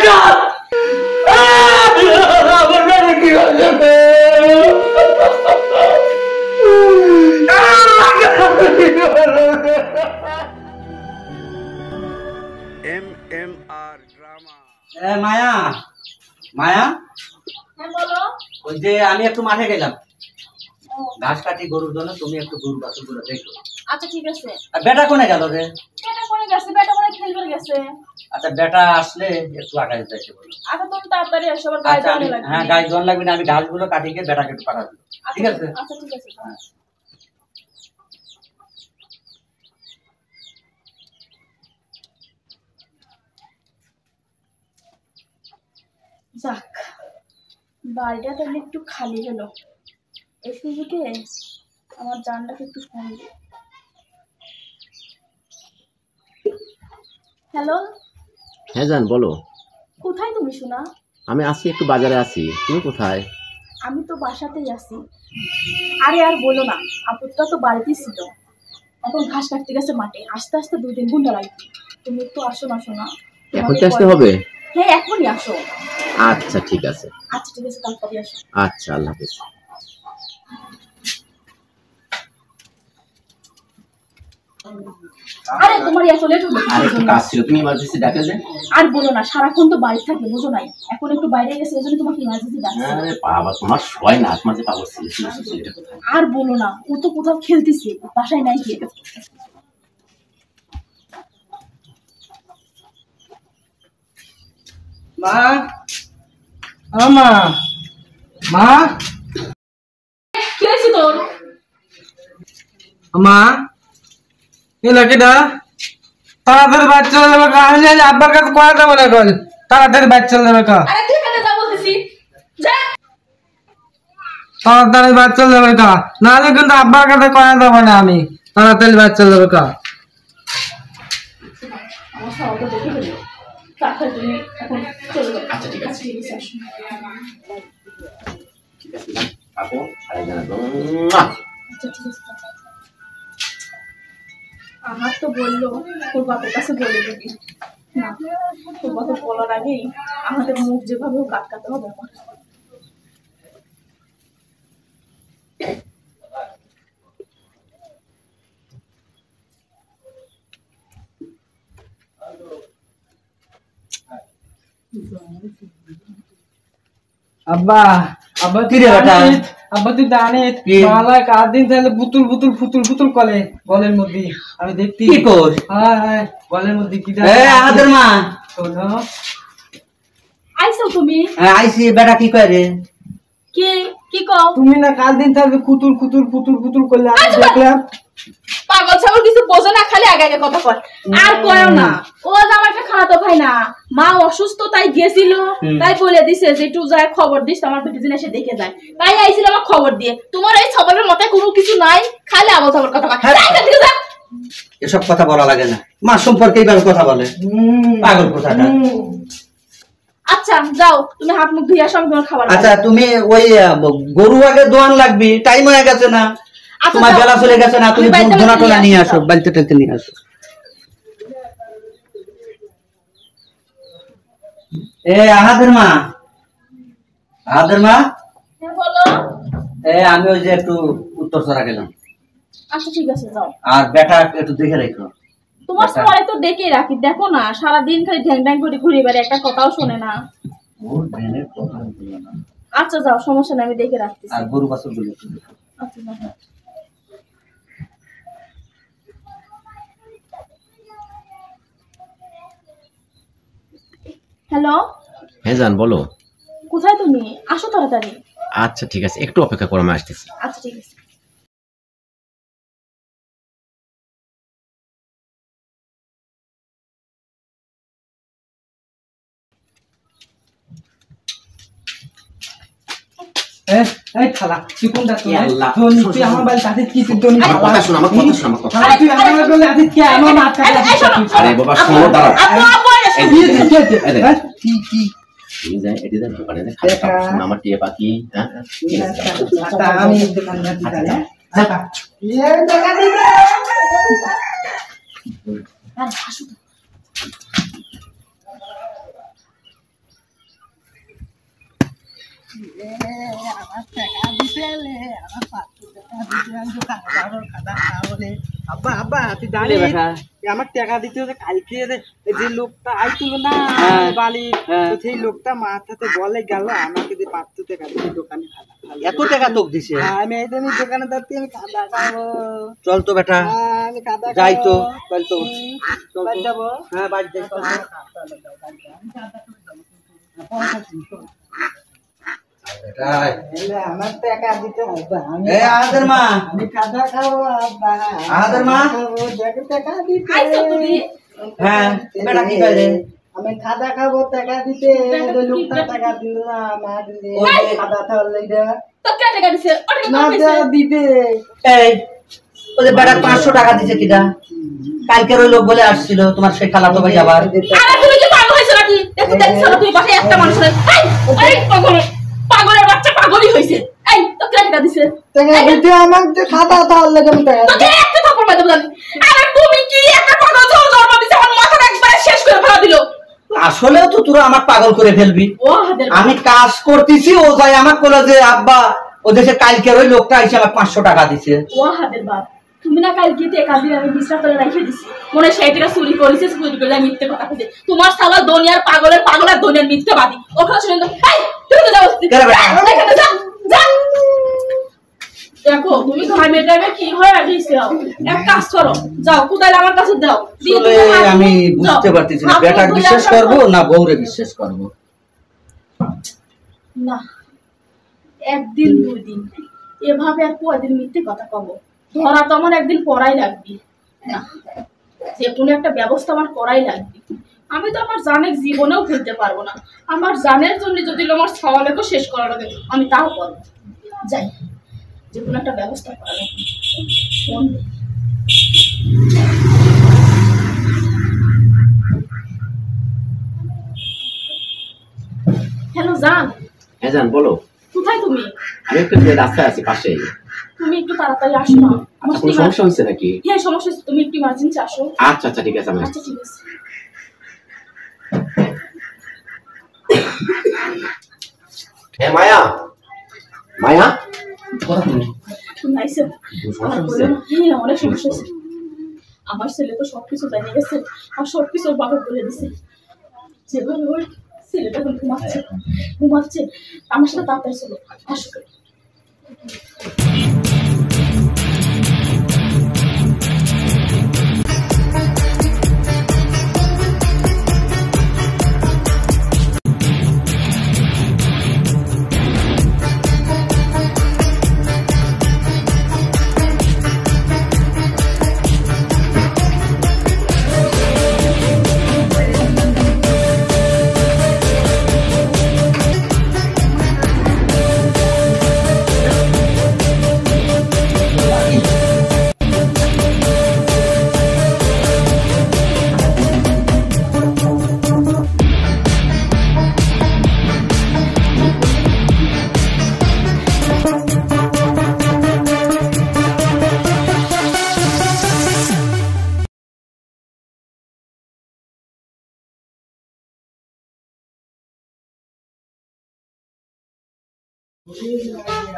MMR drama. মায়া মায়া হ্যাঁ বলো। ওই যে আমি একটু মাঠে গেলাম ঘাস কাটি গরুর জন্য, তুমি একটু গরু বাছুরগুলো দেখো। আচ্ছা ঠিক আছে। আর বেটা কোনে গেল রে? বেটা কোনে গেছে? বেটা কোনে খেলবে গেছে। আচ্ছা বেটা আসলে একটু আগায় যাইতে বলো। আচ্ছা তুমি তাড়াতাড়ি এসো, আবার গায়ে জল লাগবে। হ্যাঁ গায়ে জল লাগবে না, আমি ঘাসগুলো কাটি গিয়ে বেটাকে একটু পাঠা দেব। ঠিক আছে? আচ্ছা ঠিক আছে। যাক, বাড়িটা তাহলে একটু খালি হলো। এই সুযোগে আমার জানটাকে একটু ফোন দিই। হ্যালো। হ্যাঁ জান বলো। কোথায় তুমি সোনা? আমি আছি, একটু বাজারে আছি। তুমি কোথায়? আমি তো বাসাতেই আছি। আরে আর বলো না, আপুটা তো বাড়িতেই ছিল, এখন ঘাস কাটতে গেছে মাঠে। আস্তে আস্তে 2-3 ঘন্টা লাগবে। তুমি একটু আসো না সোনা। এখন কি আসতে হবে? হ্যাঁ এখনই আসো। আচ্ছা ঠিক আছে। আচ্ছা ঠিক আছে, তাড়াতাড়ি আসো। আচ্ছা, আল্লাহ হাফেজ। আরে তোমার এত লেট হলো আর একটু কাজ ছিল, তুমি ইমার্জেন্সি ডাকে যে। আর বলো না, সারাক্ষণ তো বাড়ি থাকে, বুঝো নাই। এখন একটু বাইরে গেছে, এজন্য তোমাকে ইমার্জেন্সি ডাকছি। আরে বাবা, তোমার সবাই না মাঝে পাগল ছিল, ছেলেটা কোথায়? আর বলো না, ও তো কোথাও খেলতেছে, বাসায় নাই কে। মা মা মা কি হয়েছে তোর? মা এই লোকেটা তাড়াতাড়ি বাড়ি চলে যাবে কা? আমি জানি আব্বার কাছে কয়া যাবো না এখন। তাড়াতাড়ি বাড়ি চলে যাবে কা? আরে তুই কেন যা বলতেছি? যা। তাড়াতাড়ি বাড়ি চলে যাবে কা? নাহলে কিন্তু আব্বার কাছে কয়া যাবো না আমি। তাড়াতাড়ি বাড়ি চলে যাবে কা? আমার সবাইকে দেখে ফেলো। তাড়াতাড়ি তুমি এখন চলে যাও। আচ্ছা ঠিক আছে। ঠিক আছে, আসো। ঠিক আছে আপু, আরে জানাবো। আচ্ছা ঠিক আছে। আমার তো বললো তোর বাপের কাছে বলে দিবি না। তোর বাপের বলার আগেই আমাদের মুখ যেভাবে হোক আটকাতে হবে আমার। আব্বা আব্বা কি রে বেটা? আব্বা তুই জানিস কি? বাংলা কার দিন তাহলে বুতুল বুতুল ফুতুল ফুতুল কলে গলের মধ্যে আমি দেখতে কি কর? হ্যাঁ হ্যাঁ গলের মধ্যে কি আমাদের মা আইসো তুমি? আইসি। বেটা কি করে? কে কি কও? তুমি না কাল দিন তাহলে কুতুল কুতুল ফুতুল ফুতুল করলে আমি দেখলাম। পাগল ছাগল কিছু বোঝো না, খালি আগে আগে কথা কয়। আর কয়ও না, ও আমার একটা খারাপ ভাই না, মা অসুস্থ তাই গেছিল, তাই বলে দিছে যে একটু যায় খবর দিস, আমার বেটি দিন এসে দেখে যায়, তাই আইছিল আমার খবর দিয়ে। তোমার এই সবলের মাথায় কোনো কিছু নাই, খালি আবল তাবল কথা কয়। যা এখান থেকে যা। এসব কথা বলা লাগে না, মা সম্পর্কে এইভাবে কথা বলে পাগল কোথাটা। আচ্ছা যাও, তুমি হাত মুখ ধুয়ে আসো, আমি তোমার খাবার আচ্ছা তুমি ওই গরু আগে দোয়ান লাগবি, টাইম হয়ে গেছে না? তোমার বেলা চলে গেছে না? তুমি ধোনা টোনা নিয়ে আসো, বাড়িতে টেলতে নিয়ে আসো। এ আহাদের মা, আহাদের মা। হ্যাঁ বলো। আমি ওই যে একটু উত্তর চড়া গেলাম। আচ্ছা ঠিক আছে যাও। আর বেটা একটু দেখে রেখো। তোমার পরে তো ডেকে রাখি, দেখো না সারাদিন খালি ঢ্যাং ঢ্যাং করে ঘুরে বেড়ে, একটা কথাও শোনে না। আচ্ছা যাও, সমস্যা নেই, আমি দেখে রাখতেছি। আর গরু বাছুর গুলো আচ্ছা যাও। হ্যালো। হ্যাঁ জান বলো। কোথায় তুমি? আসো তাড়াতাড়ি। আচ্ছা ঠিক আছে, একটু অপেক্ষা করো, আমি আসতেছি। আচ্ছা ঠিক আছে। এই খালা তুই কোনটা তুই আল্লাহ। তুই আমার বাড়ি তাতে কি তুই দনি আমার কথা শোনো, আমার কথা শোনো, আমার কথা। খালা তুই আমার বলে আতে কি আমার মাথা আরে বাবা শোনো, দাঁড়াও। আপু আপু এসো। কি কি তুমি যাই এটি দেন দোকানে দেন, খালি কাপড় শোনো, আমার টিয়া পাখি। হ্যাঁ ঠিক আছে। আমি দোকান যাচ্ছি তাহলে এ টাকা দিবে আর হাসো তো। আমার টাকা দিতে এলে, আমার 500 টাকা দিতে আমি তো খাওয়া খাওয়ালে। আব্বা আব্বা তুই জানিস আমার টাকা দিতে হলে কালকে যে লোকটা আইছিল না বালি, তো সেই লোকটা মাথাতে বলে গেল আমাকে যে 500 টাকা দিয়ে দোকানে খাওয়া। এত টাকা তোক দিছে? আমি এই জন্য দোকানে যাচ্ছি, আমি খাওয়া খাবো। চল তো বেটা, আমি খাওয়া যাই তো, চল তো, চল বাড়ি তো। যাবো। হ্যাঁ বাড়ি যাই, চল তো। আমার টাকা দিতে হবে, আমি এই আহাদের মা, আমি খাওয়া খাবো আব্বা। আহাদের মা। দেখো টাকা দিতে। আইছো তুমি? হ্যাঁ বেটা কি কয় রে? আমি খাওয়া খাবো টাকা দিতে, ওই লোকটা টাকা দিল না, মা দিলে খাওয়া খাওয়ার লাইগা তো কে টাকা দিছে? ও টাকা না তো পাইছে। দিতে। এই ওই যে বেটা 500 টাকা দিছে কিটা? কালকের ওই লোক বলে আসছিল তোমার সেই খালাতো ভাই আবার। আরে তুমি কি পাগল হইছো নাকি? দেখো দেখছো না তুমি বাসায় একটা মানুষ নাই। এই পাগলের বাচ্চা পাগলই হইছে। এই তো কে টাকা দিছে? টাকা দিতে আমাকে খাওয়া খাওয়ার লাইগা আমি টাকা তো কে একটা থাপ্পড় মারতে বলেন? আরে তুমি কি একটা পাগল জন্ম দিছে, আমার মাথাটা একবারে শেষ করে ফেলা দিল। আসলেও তো তোরা আমার পাগল করে ফেলবি। ও হাদের আমি কাজ করতেছি, ও যাই আমার বলে যে আব্বা ও দেশে কালকের ওই লোকটা এসে আমার 500 টাকা দিছে। ও হাদের বাপ, তুমি না কালকে টাকা দিয়ে আমি বিশ্রাম করে রেখে দিছি, মনে হয় সেই টাকা চুরি করেছে, চুরি করে মিথ্যে কথা কইছে। তোমার সালা দুনিয়ার পাগলের দুনিয়ার মিথ্যাবাদী। ওখানে শুনে তো এই তুমি তো যাও এখানে যা যা। দেখো তুমি ঘামে টাইমে কি হয় আগেইছে, এক কাজ করো, যাও কোদাল আমার কাছে দাও। দিয়ে আসলে তুমি হাত আমি মুখ বুঝতে দাও। পারতেছি না হাত মুখ বেটার ধুয়ে বিশ্বাস আসার করব পর- না বউরে বিশ্বাস করব। না, একদিন দুই দিন এভাবে আর কয়দিন মিথ্যে কথা কব? ধরা তো আমার একদিন পড়াই লাগবে। না, যে কোনো একটা ব্যবস্থা আমার করাই লাগবে। আমি তো আমার জানের জীবনেও ফেলতে পারবো না। আমার জানের জন্য যদি আমার সওয়ালেকেও শেষ করা লাগে আমি তাও করবো। যাই, যে কোনো একটা ব্যবস্থা করা লাগবে। ফোন দে। হ্যালো জান, হ্যাঁ জান বলো। কোথায় তুমি? আমি একটু রাস্তায় আছি পাশেই। তুমি একটু তাড়াতাড়ি আসো না। আমার কোনো সমস্যা হচ্ছে নাকি? হ্যাঁ সমস্যা হচ্ছে, তুমি একটু ইমার্জেন্সি আসো। আচ্ছা আচ্ছা ঠিক আছে। আমি আচ্ছা ঠিক আছে। হ্যাঁ মায়া, মায়া তুমি আইসো। সমস্যা হচ্ছে? হ্যাঁ অনেক সমস্যা হচ্ছে। আমার ছেলে তো সবকিছু জানে গেছে, আর সবকিছু ওর বাবা বলে দিছে। যেভাবে ওই ছেলেটা এখন ঘুমাচ্ছে ঘুমাচ্ছে, আমার সাথে তাড়াতাড়ি চলো, আসো।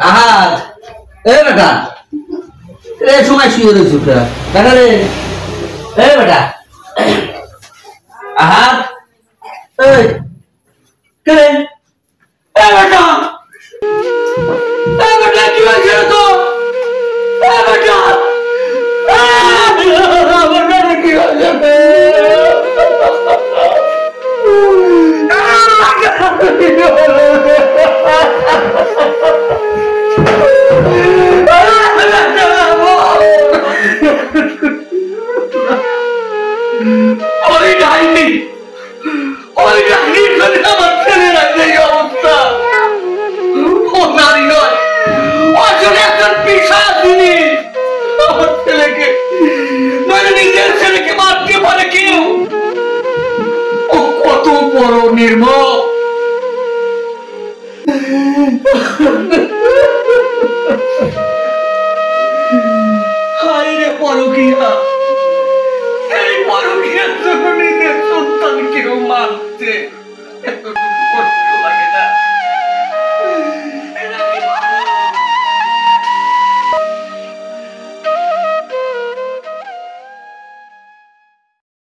আহার এ বেটা, এই সময় শুয়ে রয়েছে বেটা রে। এ বেটা আহার, এই কে রে? এ বেটা, এ বেটা কি হয়েছে তো? এ বেটা, আমার বেটা কি হয়েছে? নির্মল হায় রে পরকিয়া, এই পরকিয়ার জন্য নিজের সন্তানকেও মারছে।